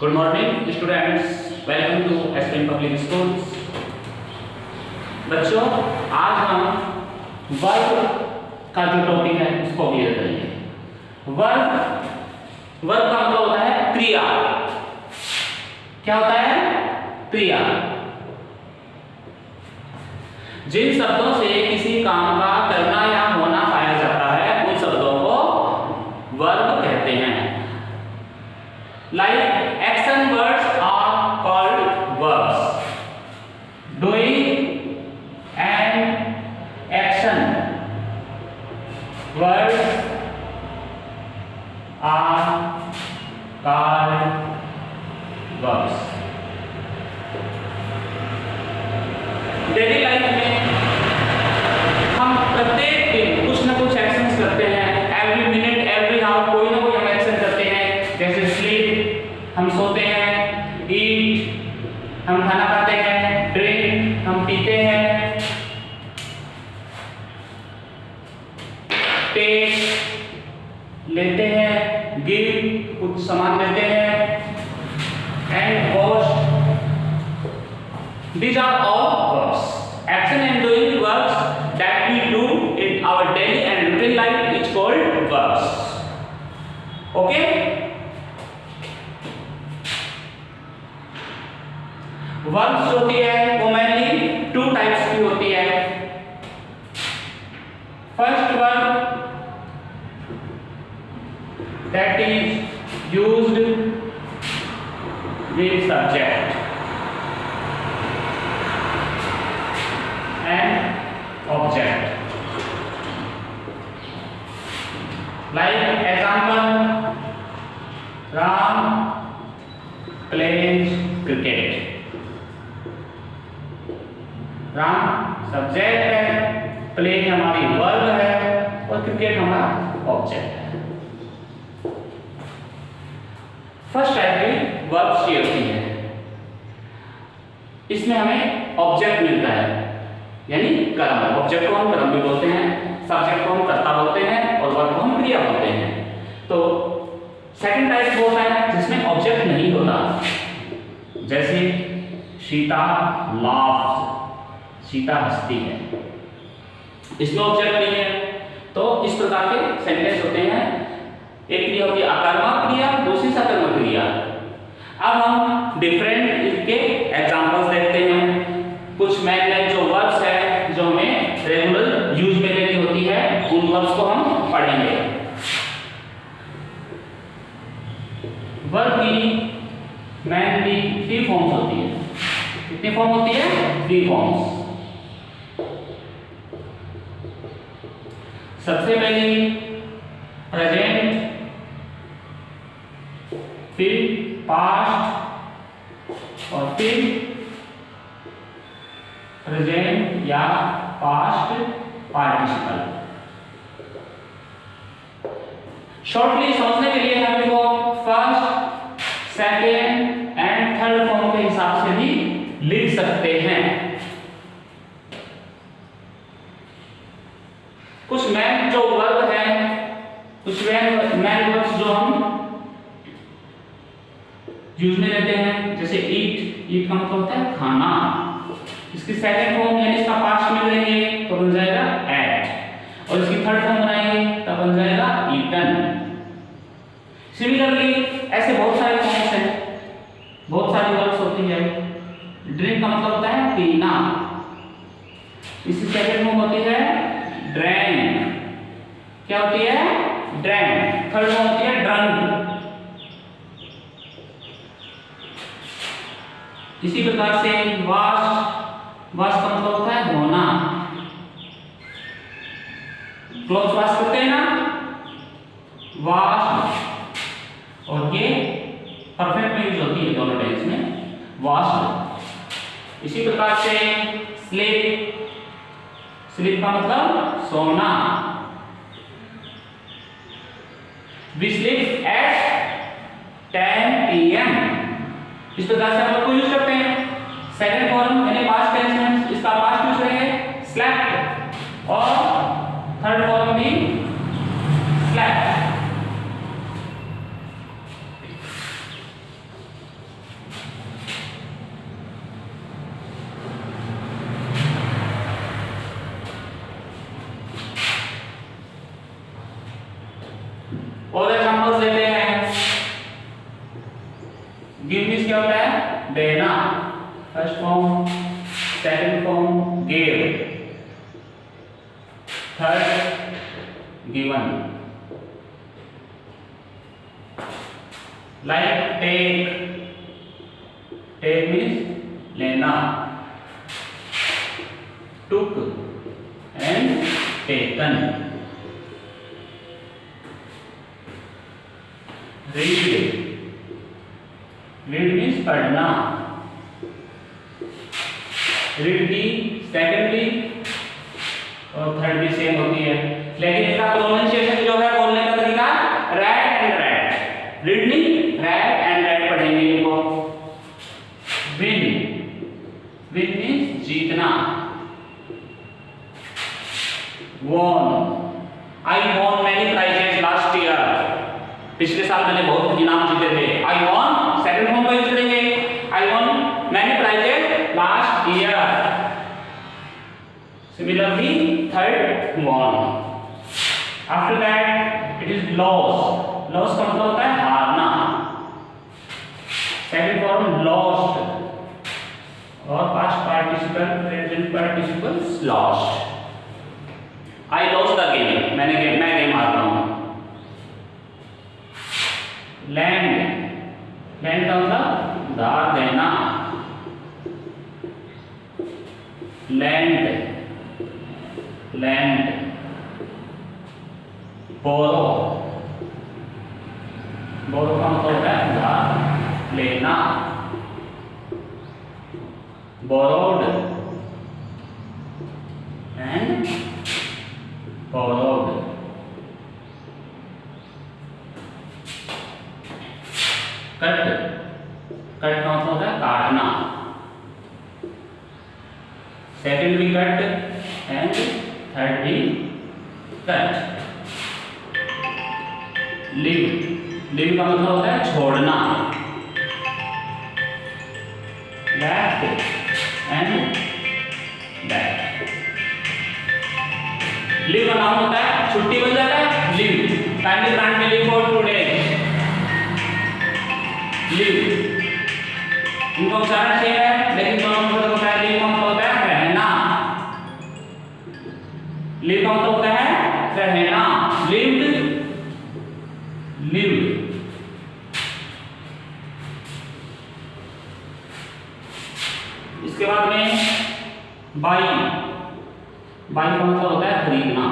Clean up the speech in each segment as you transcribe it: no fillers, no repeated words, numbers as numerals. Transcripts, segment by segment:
Good morning students, welcome to SPN public schools. बच्चों, आज हम वर्ब का जो टॉपिक है उसको क्लियर करेंगे। वर्ब का मतलब होता है क्रिया। क्या होता है? क्रिया। जिन शब्दों से किसी काम का करना या होना पाया जाता है उन शब्दों को वर्ब कहते हैं। Like action words are called verbs. Doing and action words are called verbs. Daily life में हम प्रत्येक दिन कुछ ना कुछ एक्शंस करते हैं। एवरी मिनट एवरी आवर कोई ना कोई हम एक्शन करते हैं। जैसे स्लीप, हम सोते हैं, ईट, हम खाना खाते हैं, ड्रिंक, हम पीते हैं, टेक लेते हैं, गिव कुछ सामान लेते हैं, and wash. These are all verbs. Action and doing verbs that we do in our daily and routine life is called verbs. Okay? Verbs होती है वो mainly two types की होती है। First verb that is used with subject and object. Like example, Ram plays cricket. Ram subject है, play हमारी verb है और क्रिकेट हमारा ऑब्जेक्ट है। फर्स्ट टाइप की वर्ब्स ये होती है, इसमें हमें ऑब्जेक्ट मिलता है यानी कर्म। ऑब्जेक्ट को हम कर्म भी बोलते हैं, सब्जेक्ट को हम कर्ता बोलते हैं और वर्ब को हम क्रिया बोलते हैं। तो सेकंड टाइप वो होता है जिसमें ऑब्जेक्ट नहीं होता, जैसे सीता लाफ्स, सीता हंसती है, इसमें ऑब्जेक्ट नहीं है। तो इस प्रकार के सेंटेंस होते हैं। एक क्रिया होती है अकर्मक क्रिया, दूसरी सकर्मक क्रिया। अब हम डिफरेंट इसके एग्जांपल्स देखते हैं। कुछ मेन जो वर्ब्स है जो हमें रेगुलर यूज में लेनी होती है उन वर्ब्स को हम पढ़ेंगे। वर्ब की मेनली 3 फॉर्म्स होती है। कितनी फॉर्म होती है? 3 फॉर्म्स। सबसे पहली प्रेजेंट, फिर पास्ट और फिर प्रेजेंट या पास्ट पार्टिसिपल। शॉर्टली समझने के लिए हम इसको first, second and third form के हिसाब से भी लिख सकते हैं। कुछ मेन जो वर्ब है, कुछ मेन वर्ब्स जो हम यूज में लेते हैं, जैसे ईट, ईट का मतलब होता है खाना। इसकी सेकंड फॉर्म यानी इसका पास्ट में लेंगे तो बन जाएगा एट, और इसकी थर्ड फॉर्म बनाएंगे तब बन जाएगा ईटन। सिमिलरली ऐसे बहुत सारे फॉर्म्स हैं, बहुत सारी वर्ब्स होती है। ड्रिंक का मतलब होता है पीना, इसकी सेकंड फॉर्म होती है ड्रैंक। क्या होती है? ड्रैंक। थर्ड फॉर्म होती है ड्रंक। इसी प्रकार से वॉश, वॉश का मतलब होता है धोना। क्लॉथ्स वॉश करते हैं ना, वॉश, और ये परफेक्ट में यूज होती है दोनों टेंस में, वॉश। इसी प्रकार से स्लीप, स्लीप का मतलब सोना। We sleep at 10 PM। इस प्रकार से हम लोग को यूज करते हैं। सेकंड फॉर्म यानी पास्ट टेंस में इसका पास्ट यूज करेंगे स्लेप्ट, और थर्ड फॉर्म भी स्लेप्ट। एग्जांपल्स लेते हैं। गिव मींस क्या होता है? देना, first form, second form give, third given. Like take, take means लेना, took and taken। read, read means पढ़ना, read की सेकेंडली और थर्ड भी सेम होती है, लेकिन इसका प्रोनाउंसिएशन जो है बोलने का तरीका रेड एंड रेड, रीड नहीं रेड एंड रेड पढ़ेंगे इनको। विन, विन मींस जीतना, won, I won many prizes last year, पिछले साल मैंने बहुत इनाम जीते थे। I won सेकंड फॉर्म का यूज करेंगे, I won many prizes last year। Similarly third won। After that it is loss, loss का मतलब होता है हारना, सेकंड फॉर्म lost और past participle present participles lost। I lost the game, मैं game हार रहा हूँ। लैंड, लैंड का मतलब दार देना, लैंड, लैंड। बोरो, बोरो का मतलब होता है दार लेना, borrowed and borrowed। Cut, cut का मतलब होता है काटना, सेकंड भी कट एंड थर्ड भी कट। लिव, लिव का मतलब होता है छोड़ना, लेफ्ट एंड बैक। लीव का नाम होता है छुट्टी बन जाता है leave, kindly grant me leave for 2 days। Leave इनका उच्चारण सेम है लेकिन दोनों में फर्क होता है। लीव का मतलब होता है रहना, लीव का मतलब होता है रहना, लिव्ड, लिव्ड। इसके बाद में बाई, बाई का मतलब होता है खरीदना,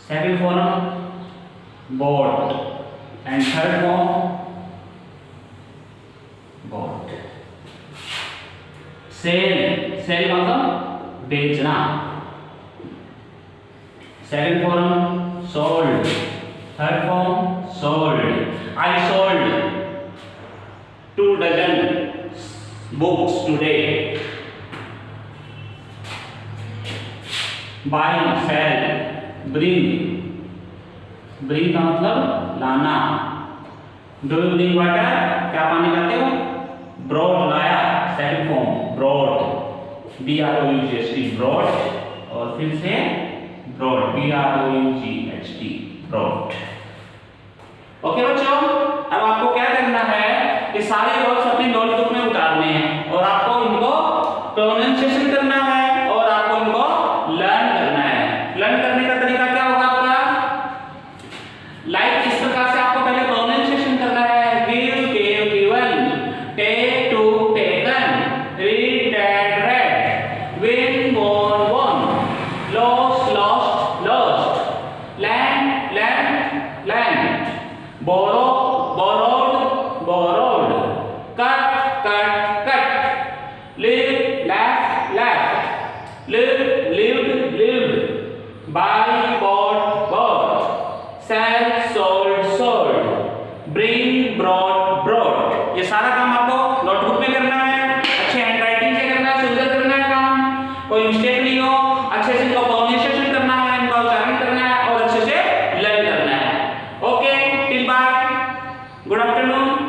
second form bought and third form bought. Sell, sell का मतलब बेचना, second form sold, third form sold. I sold 2 dozen books today। buy, sell, bring, bring का मतलब लाना। do you bring water, क्या पानी लाते हो? brought लाया, second form brought, B-R-O-U-G-H-T brought, और फिर से brought, B-R-O-U-G-H-T brought। ओके बच्चों, अब आपको क्या करना है, ये सारे वर्ड्स अपनी नोटबुक में उतारने हैं और आपको इनको प्रोनाउंसिएशन करना है और आपको इनको लर्न करना है। लर्न करने का तरीका क्या होगा आपका? लाइक इस प्रकार से आपको पहले प्रोनाउंसिएशन करना है। Give, give, given, take, took, taken, read, read, read, win, won, won, lost, lost, lost, land, land, land, borrow, borrowed, borrowed, cut, cut, cut, live, laugh, laugh, live, lived, lived, buy, bought, bought, sell, sold, sold, bring, brought, brought। ये सारा काम आपको notebook में करना है, अच्छे handwriting से करना है, सुंदर करना है काम, कोई मिस्टेक नहीं हो, अच्छे से इनको प्रोनाउंसिएशन करना है, इनका उच्चारण करना है और अच्छे से लर्न करना है। Okay, till bye, good afternoon.